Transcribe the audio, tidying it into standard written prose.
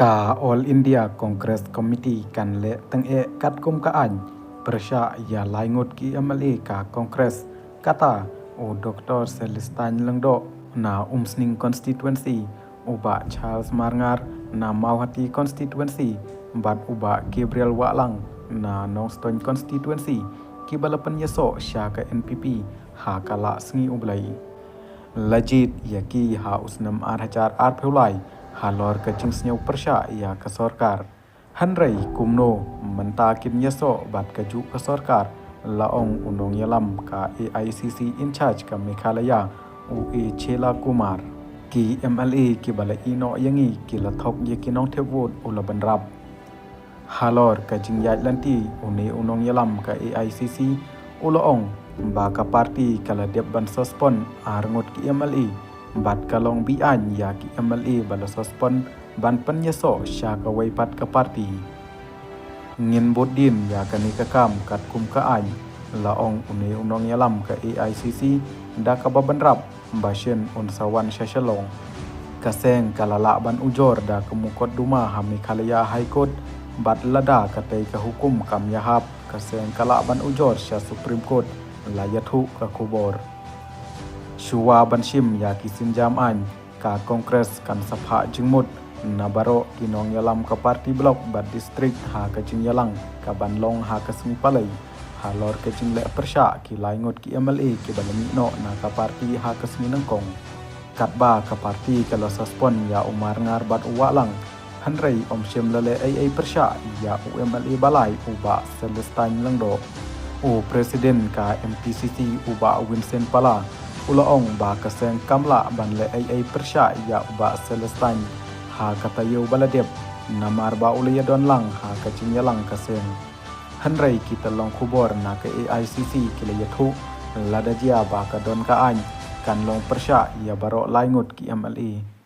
กา All India Congress Committee กันเละตั้งกัดกุมกะอันประชาอย่าลายงดกีMLA กา Congress กาตาโอดรเซลิสตันลังโดนาสนิง constituency อุบะ Charles Marngar นา Mauhati constituency บัดอุบะ Gabriel Walang นา Nongston constituency กีบาลปัญญาโสชากับ NPP หากาละสงีอุบไลLajit yaki ha usnam arhajar arpulai halor kacing senyau persya ya ke sorkar. Hanrai kumno mentakin yaso bat kaju ke sorkar laong unong yalam ka AICC in charge ka Meghalaya UE Chela Kumar. Ki MLA ki bala ino yangi ki lathok yaki nong tevot ula banrab. Halor kacing yat lanti unong yalam ka AICC ulaong baka parti kala dep ban sospon arngot ki MLA bat kalong bian ya ki MLA bala sospon ban penyeso sya ka waipat ka parti ngin bodin ya kani ka kam kat kum ka ai laong unong yalam ka AICC da ka babanrap basyen unsawan syashalong kaseng kalala ban ujor da kemukot duma ha Meghalaya High Court bat lada katai ka hukum kam yahap kaseng kala ban ujor sya Supreme Court layatu ka kubor Shua banshim ya kisin jaman ka kongres kan sapha jingmut nabaro kinong yalam ka party block bat district ha ka jingyalang ka banlong ha ka smipalai halor ka jingle persya ki laingot ki MLA ki balami no na ka party ha ka sminangkong katba ka party ka losaspon ya Umar ngar bat uwalang hanrei omshem lale ai persya ya UMLA balai uba Celestine langdo o presiden ka MPCC uba Vincent Pala ulaong ba kaseng kamla banle ai persya ya uba Celestine ha katayo baladep namar ba ulaya don lang ha kacinya lang kaseng hanrai kita long kubor na ka AICC kilayatu ladajia ba ka don ka an kan long persya ya baro laingut ki MLA